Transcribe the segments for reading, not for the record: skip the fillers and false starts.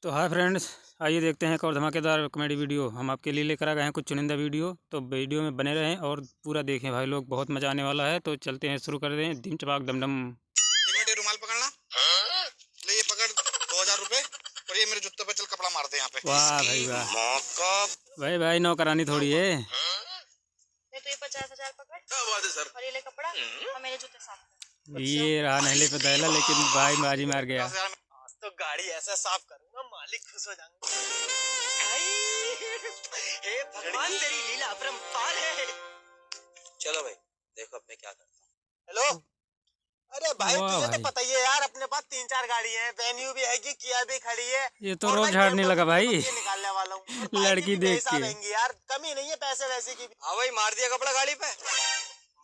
तो hi friends, आइए देखते हैं एक और धमाकेदार कॉमेडी वीडियो हम आपके लिए लेकर आ गए हैं। कुछ चुनिंदा वीडियो, तो वीडियो में बने रहें और पूरा देखें भाई लोग, बहुत मज़ा आने वाला है। तो चलते हैं, शुरू कर दें। दिम चपाक डमडम। ये रुमाल पकड़ना, ले ये पकड़ 2000 रुपए, और ये मेरे जूते पे चल कपड़ा मार दे यहाँ पे। वाह भाई वाह, मौका भाई नौकरानी थोड़ी है। नहीं तो ये 50,000 पकड़। क्या बात है सर? और ये ले कपड़ा और मेरे जूते साफ कर। ये रहा नहले पे दहला, लेकिन भाई बाजी मार गया। आज तो गाड़ी ऐसा साफ करूंगा मालिक खुश हो जाएंगे। हे भगवान तेरी लीला अपरंपार है। चलो भाई देखो अब मैं क्या करता हूँ। हेलो, अरे भाई तुझे तो पता ही है यार, अपने पास 3-4 गाड़ी है, वेन्यू भी है, किया भी खड़ी है। ये तो रोज झाड़ने लगा भाई, निकालने वाला हूँ लड़की देख के यार, कमी नहीं है पैसे वैसे की भी। हाँ भाई मार दिया कपड़ा गाड़ी पे।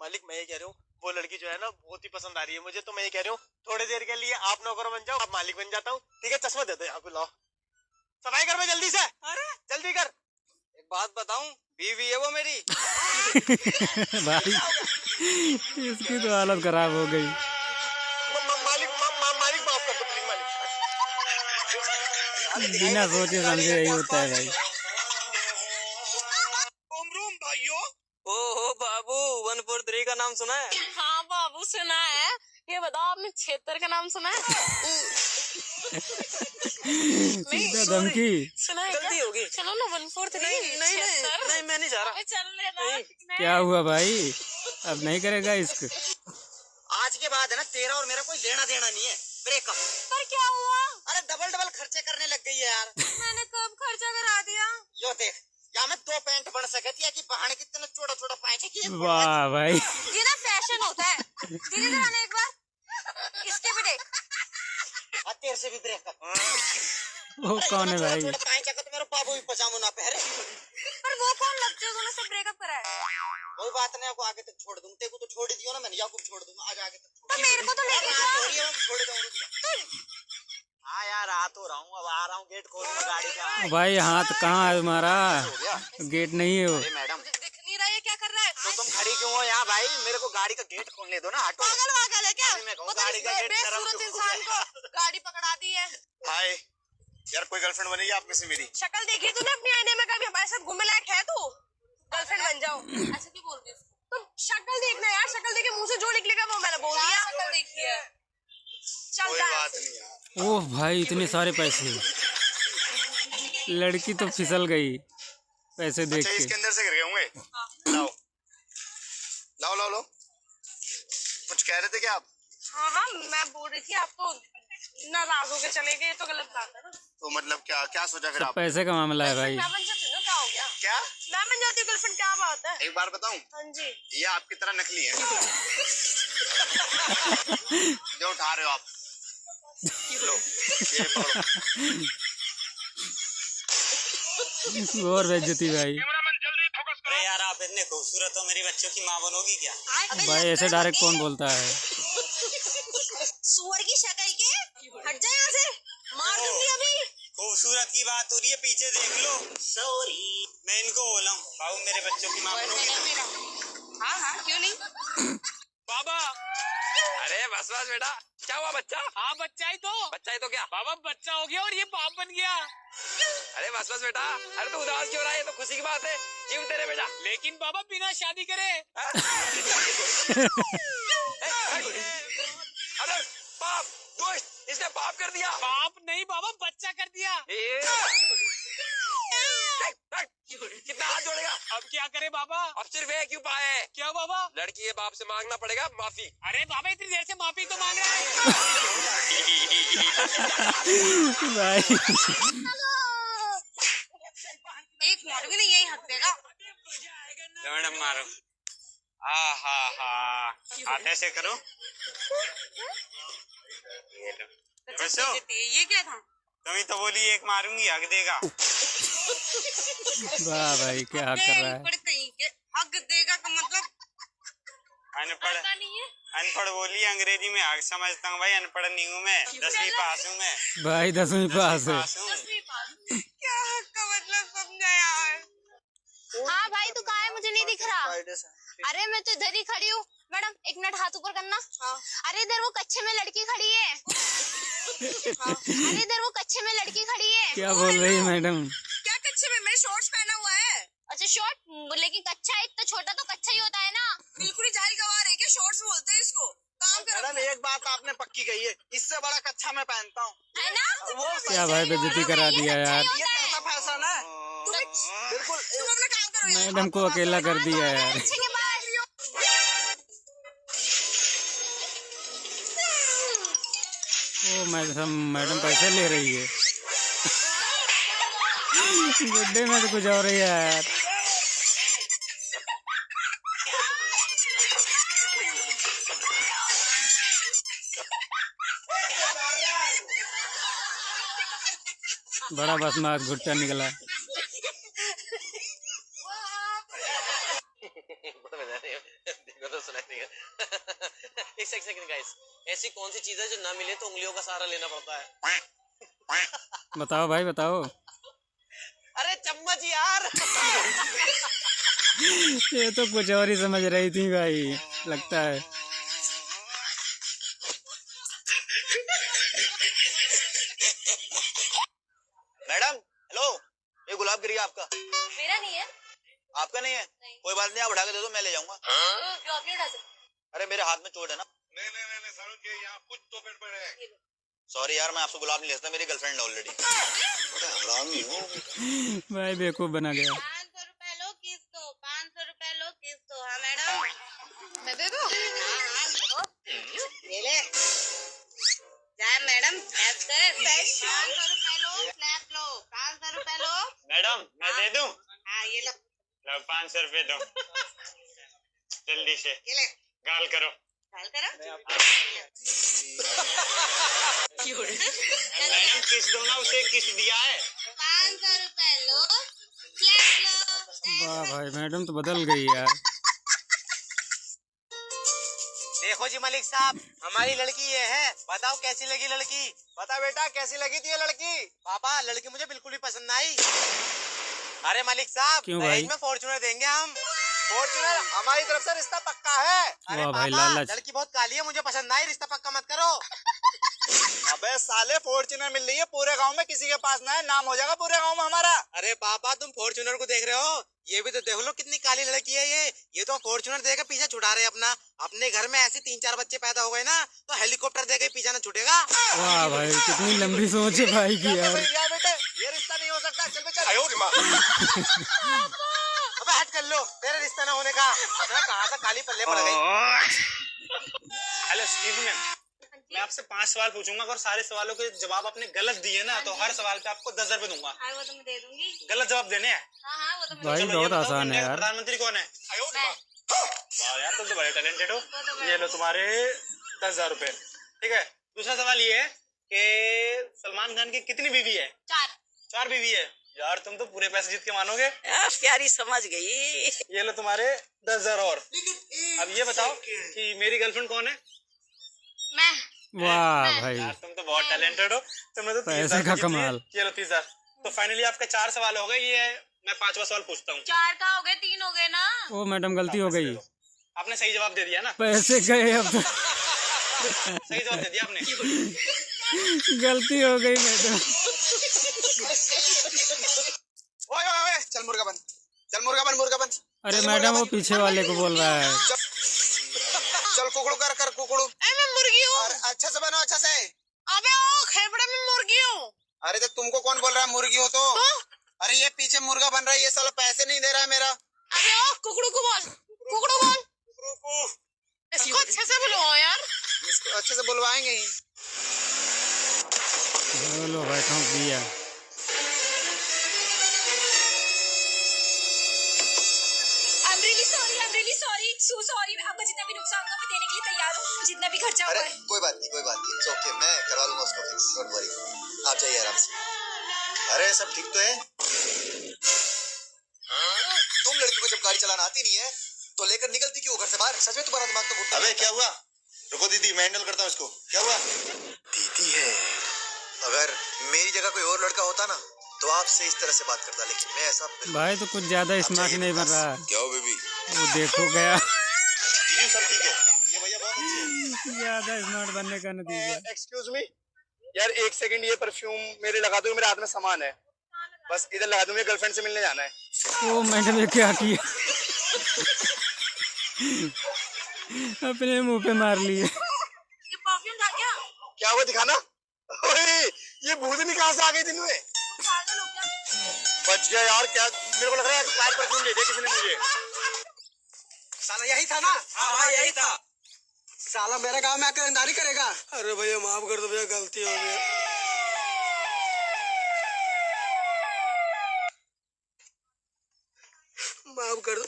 मालिक मैं ये कह रहा हूँ, वो लड़की जो है ना बहुत ही पसंद आ रही है मुझे, तो मैं ये कह रहा हूँ थोड़ी देर के लिए आप नौकर बन जाओ, आप मालिक बन जाता हूँ। ठीक है, चश्मा दे दो यहाँ पे, लाओ सफाई कर, मैं जल्दी से। अरे जल्दी कर। एक बात बताऊं, बीवी है वो मेरी। भाई इसकी तो हालत खराब हो गई। मालिक माफ कर दो प्लीज मालिक। बिना सोचे समझे यही होता है भाई। रूम भाइयों। ओहो बाबू, 143 का नाम सुना है? हाँ बाबू सुना है। ये बताओ आपने 76 का नाम सुना है? सीधा धमकी। सुना है? गलती होगी। चलो ना 143। नहीं मैं नहीं जा रहा। चल लेना। क्या हुआ भाई, अब नहीं करेगा इसको? आज के बाद है ना तेरा और मेरा कोई लेना देना नहीं है, ब्रेकअप। पर क्या हुआ? अरे डबल खर्चे करने लग गई है यार। मैंने कब खर्चा करा दिया? यो देख, या मैं 2 पैंट बन सकती है कि बहाने कितना छोटा पैंट है। वाह भाई, ये ना फैशन होता है। धीरे धीरे आने एक बार। इसके भी देख। तेरे से भी ब्रेकअप। वो कौन है भाई? छोटा पैंट तो मेरा बाबू भी पजामा ना पहने। पर वो कौन लगते हैं से ब्रेकअप करा है? कोई बात नहीं, आपको आगे तक छोड़ दूंगा। तेरे को तो छोड़ ही दियो ना मैंने, याकूब छोड़ दूंगा आज आगे तक। तो मेरे को तो लेके जा। छोड़ दूंगा। हाँ यार आ तो रहा हूँ, अब आ रहा हूँ, गेट खोलूंगा गाड़ी का। भाई हाथ कहाँ है तुम्हारा? गेट नहीं है वो। मैडम दिख नहीं रहा है, क्या कर रहा है? तो तुम खड़ी क्यों हो यहाँ भाई? मेरे को गाड़ी का गेट खोलने दो ना, हटो। पागल है क्या? मैं कहूँ गाड़ी का गेट बेसुरत इंसान को गाड़ी पकड़ा दी है। हाय यार, कोई गर्लफ्रेंड बनेगी आप में से मेरी? शक्ल देखी तूने अपने आईने में? कभी हमारे साथ घूमने लायक है तू? गर्लफ्रेंड बन जाओ। ऐसे क्यों बोल रही है? तुम शक्ल देखना यार, शक्ल देखे मुंह से जो निकलेगा वो मैंने बोल दिया। शक्ल देखी है, चल जा। बात नहीं यार। ओह भाई, इतने सारे पैसे, लड़की तो फिसल गई पैसे देख के। इसके अंदर से गिर गए होंगे। लाओ कुछ कह रहे थे क्या आप? हाँ मैं बोल रही थी, आप तो नाराज होके चले गए, ये तो गलत बात है ना। तो मतलब क्या सोचा फिर आप? पैसे का मामला है भाई। मैं बन जाती हूँ, क्या हो गया? क्या मैं बन जाती हूँ गर्लफ्रेंड, क्या बात है? एक बार बताऊं, हाँ जी। ये आपकी तरह नकली है। जो उठा रहे हो आप, लो ये पकड़ो। और बेइज्जती भाई। अरे यार आप इतने खूबसूरत हो, मेरी बच्चों की माँ बनोगी क्या? भाई ऐसे डायरेक्ट कौन बोलता है? सुअर की शक्ल के, हट जा यहाँ से, मार दूंगी अभी। खूबसूरत की बात हो रही है, पीछे देख लो। सॉरी, मैं इनको बोला हूँ बाबू मेरे बच्चों की माँ बनोगी। हाँ क्यों नहीं? बाबा अरे बस बेटा, क्या हुआ? बच्चा? हाँ बच्चा ही तो क्या? बाबा बच्चा हो गया और ये बाप बन गया। अरे बस बेटा, अरे तो उदास क्यों रहा है? ये तो खुशी की बात है, जीव तेरे बेटा। लेकिन बाबा बिना शादी करे। अरे पाप, दोस्त इसने पाप कर दिया। बाप नहीं बाबा, बच्चा कर दिया। कितना हाथ जोड़ेगा? अब क्या करे बाबा? अब सिर्फ एक ही उपाय है। क्या बाबा? लड़की के बाप से मांगना पड़ेगा माफी। अरे बाबा इतनी देर से माफी तो मांग रहा है। भाई एक मार भी नहीं, यही हक देगा। मैडम मारो। हाथ ऐसे करो। ये लो। बसो। ये क्या था? तुम ही तो बोली एक मारूंगी, हक देगा। वाह भाई, क्या हक कर रहा है? हक देगा का मतलब अनपढ़ नहीं है। अनपढ़ बोली, अंग्रेजी में हक समझता हूँ भाई, अनपढ़ नहीं हूँ मैं, 10वीं पास हूँ मैं। भाई 10वीं पास है। क्या हक का मतलब समझा यार? हाँ भाई तू कहाँ है? मुझे नहीं दिख रहा। अरे मैं तो इधर ही खड़ी हूँ। मैडम एक मिनट हाथ ऊपर करना। हाँ। अरे इधर वो कच्चे में लड़की खड़ी है। अरे इधर वो कच्चे में लड़की खड़ी है। क्या बोल रही है मैडम? क्या कच्चे में? मैंने शॉर्ट्स पहना हुआ है। अच्छा शॉर्ट, लेकिन कच्चा है, इतना छोटा तो कच्चा ही होता है ना। बिल्कुल ही जाहिल गवार है क्या? शॉर्ट्स बोलते हैं इसको। काम करो। मैडम एक बात आपने पक्की कही है, इससे बड़ा कच्चा मैं पहनता हूँ। है ना? वो क्या भाई बेइज्जती करा दिया यार। ये कैसा फैशन है? बिल्कुल। तुम अपना काम करो यार। मैडम को अकेला कर दिया यार। अच्छे के बाद ओ मैडम पैसे ले रही है। गुड्डे में तो कुछ और ही है यार। बड़ा बदमाश गुट्टा निकला। देखो तो सुनाई देगा। एक सेकंड गाइस, ऐसी कौन सी चीज है जो ना मिले तो उंगलियों का सहारा लेना पड़ता है? बताओ भाई बताओ। अरे चम्मच यार। ये तो कुछ और ही समझ रही थी भाई, लगता है। मैडम हेलो, ये गुलाब गिरी आपका? मेरा नहीं है। आपका नहीं है? कोई बात नहीं, आप उठा के दे दो, मैं ले जाऊंगा। क्यों आप नहीं उठा सकते? अरे मेरे हाथ में चोट है ना। नहीं सारुण के यहाँ कुछ तो गड़बड़ है। सॉरी यार, मैं आपसे गुलाब नहीं ले सकता, मेरी गर्लफ्रेंड है ऑलरेडी। हरामी हूँ। भाई बेवकूफ बना गया। 500 रुपए लो किस दो, 500 रुपए लो किस दो। हाँ मैडम, मैं दे दूँ? ले ले जाए मैडम, ऐसे कर। 500 रुपए लो, फ्लैट लो, 500 रुपए लो। मैडम मैं दे दूं? हाँ ये लो, 500 रुपए दो। जल्दी से ये ले, गाल करो। डाल करो। मैडम किस दो ना, उसे किस दिया है? 500 रुपए लो, फ्लैट लो। वाह भाई मैडम तो बदल गई यार। देखो जी मलिक साहब, हमारी लड़की ये है। बताओ कैसी लगी लड़की? बता बेटा कैसी लगी थी ये लड़की? पापा लड़की मुझे बिल्कुल भी पसंद नहीं। अरे मलिक साहब, क्यों भाई? दहेज में फॉर्च्यूनर देंगे हम। फॉर्च्यूनर हमारी तरफ से रिश्ता पक्का है। अरे वाह भाई, पापा लालच। लड़की बहुत काली है, मुझे पसंद नहीं, रिश्ता पक्का मत करो। अबे साले फॉर्च्यूनर मिल रही है पूरे गांव में, किसी के पास ना है, नाम हो जाएगा पूरे गांव में हमारा। अरे पापा तुम फॉर्च्यूनर को देख रहे हो, ये भी तो देख लो कितनी काली लड़की है ये तो फॉर्च्यूनर देकर पीछा छुड़ा रहे अपना। अपने घर में ऐसे 3-4 बच्चे पैदा हो गए ना तो हेलीकॉप्टर देकर पीछा न छूटेगा। वाह भाई कितनी लंबी सोच है भाई की यार। बेटे ये रिश्ता नहीं हो सकता, चल चल। अबे हट कर लो, तेरा रिश्ता ना होने का। अपना कहाँ से काली पल्ले पड़ गई। हेलो स्टीव मैम, मैं आपसे 5 सवाल पूछूंगा, अगर सारे सवालों के जवाब आपने गलत दिए ना तो हर सवाल पे आपको 10 रुपए दूंगा। हाँ वो तो मैं दे दूंगी। गलत जवाब देने हैं। हाँ वो तो मैं भाई चलो, ये बहुत बताओ, आसान है इंडिया का यार। प्रधानमंत्री कौन है? वाह यार तुम तो बड़े टैलेंटेड हो। ये लो तुम्हारे 10,000 रुपए। ठीक है, दूसरा सवाल ये है कि सलमान खान की कितनी बीवी है? 4 बीवी है। यार तुम तो पूरे पैसे जीत के मानोगे। प्यारी समझ गई। ये लो तुम्हारे 10,000 और। अब ये बताओ कि मेरी गर्लफ्रेंड कौन है? मैं। वाह भाई यार तुम तो बहुत टैलेंटेड हो, तुमने तो 30,000 पैसे का जीत लिए। कमाल। ये लो 30,000। तो फाइनली आपके 4 सवाल हो गए। ये मैं 5वां सवाल पूछता हूँ। 4 का हो गए, 3 हो गए ना। ओ मैडम गलती हो गई। आपने सही जवाब दे दिया ना? पैसे गए अब तो। सही जवाब दे दिया आपने। गलती हो गई मैडम। ओए ओए ओए, चल मुर्गा बन, चल मुर्गा बन। अरे मैडम वो पीछे वाले को बोल रहा है। चल कुकड़ू कर कुकड़ू। मैं मुर्गी हूँ। अच्छे से बनो, अच्छा से। अबे ओ खेपड़े में मुर्गी हूँ। अरे तो तुमको कौन बोल रहा है मुर्गी हो तो? अरे ये पीछे मुर्गा बन रहा है, ये साला पैसे नहीं दे रहा है मेरा। अबे ओ कुकड़ू को बोल, कुकड़ू बोल। इसको अच्छे से बुलवाओ यार। इसको अच्छे से बुलवाएंगे ही। बोलो भाई ठोक दिया। I'm really sorry, so sorry। आपका जितना भी नुकसान होगा मैं देने के लिए तैयार हूँ, जितना भी खर्चा अरे हुआ है। कोई बात नहीं, इट्स ओके, मैं करवा लूंगा उसको फिक्स, डोंट वरी। आप जाइए आराम से। अरे सब ठीक तो है? तुम लड़की को जब गाड़ी चलाना आती नहीं है तो लेकर निकलती क्यों घर से बाहर? सच में तुम्हारा दिमाग तो भुट्टा। अबे क्या हुआ? रुको दीदी, मैं हैंडल करता हूँ इसको। क्या हुआ? दीदी है। अगर मेरी जगह कोई और लड़का होता ना तो आपसे इस तरह से बात करता, लेकिन मैं ऐसा भाई तो कुछ ज्यादा स्मार्ट नहीं बन रहा। क्या हो बेबी? वो देखो गया। दीदी सब ठीक है, ये भैया बहुत अच्छे हैं। ज्यादा स्मार्ट बनने का नतीजा। एक्सक्यूज मी, यार 1 सेकंड, ये परफ्यूम मेरे लगा दो, मेरे हाथ में सामान है, बस इधर लगा दूंगी, गर्लफ्रेंड से मिलने जाना है। ओ मैडम ये क्या किया? अपने मुंह पे मार लिए। ये परफ्यूम था क्या? क्या हुआ, दिखाना। ओए, ये भूतनी कहाँ से आ गई दिन में? पागल हो क्या? बच गया यार, क्या मेरे को लग रहा है एक्सपायर परफ्यूम दे दिया किसी ने मुझे। साला यही था ना? हाँ यही था। साला मेरे गांव में आकर रंगदारी करेगा। अरे भैया माफ कर दो भैया, गलती हो गई। माफ कर दो।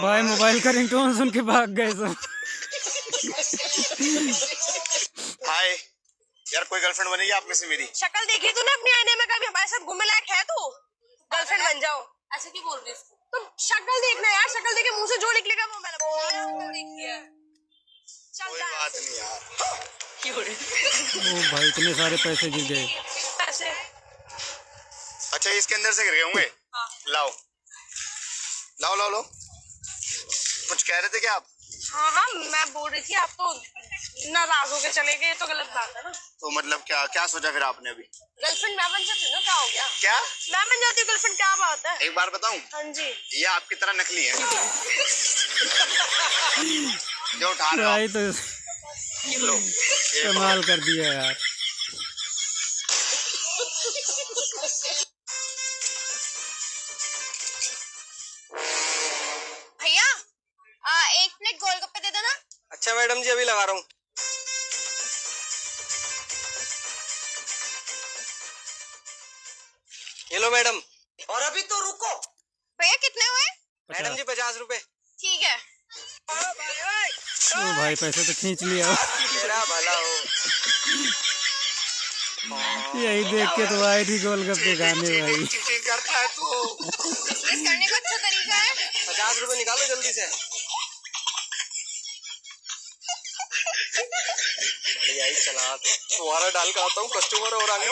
भाई मोबाइल का रिंगटोन सुन के भाग गए सब। हाय यार, कोई गर्लफ्रेंड बनेगी आप में से मेरी? शक्ल देखी तूने अपने आईने में? कभी हमारे साथ घूमने लायक है तू? गर्लफ्रेंड बन जाओ। ऐसे क्यों बोल रही है? तुम शक्ल देखना यार, शक्ल देख के मुंह से जो निकलेगा वो मैंने बोल दिया। शक्ल देखी है। चल कोई जा बात ऐसे। नहीं यार। ओ भाई इतने सारे पैसे गिर गए। ऐसे। अच्छा, ये इसके अंदर से गिर गए होंगे। लाओ लाओ लाओ लो। कुछ कह रहे थे क्या आप? हाँ हाँ, मैं बोल रही थी आप तो नाराज होके चले गए, तो गलत बात है ना। तो मतलब क्या क्या सोचा फिर आपने अभी? गर्लफ्रेंड मैं बन जाती हूँ ना, क्या हो गया? क्या? मैं बन जाती हूँ गर्लफ्रेंड, क्या बात है? एक बार बताऊं, हाँ जी। ये आपकी तरह नकली है। जो उठा रहे हो भाई आप, तो लो, ये कमाल कर दिया यार। भैया एक प्लेट गोलगप्पे दे देना। अच्छा मैडम जी, अभी लगा रहा हूँ। ये लो मैडम। और अभी तो रुको। भैया कितने हुए? मैडम जी 50 रुपए। ठीक है। ओ भाई पैसे तो खींच लिया। मेरा भला हो। यही देख के तो आए थी गोलगप्पे खाने भाई। चीटिंग करता है तू। बिजनेस करने का अच्छा तरीका है। 50 रुपए निकालो जल्दी से। यही चला तुम्हारा डाल के आता हूँ, कस्टमर और आगे।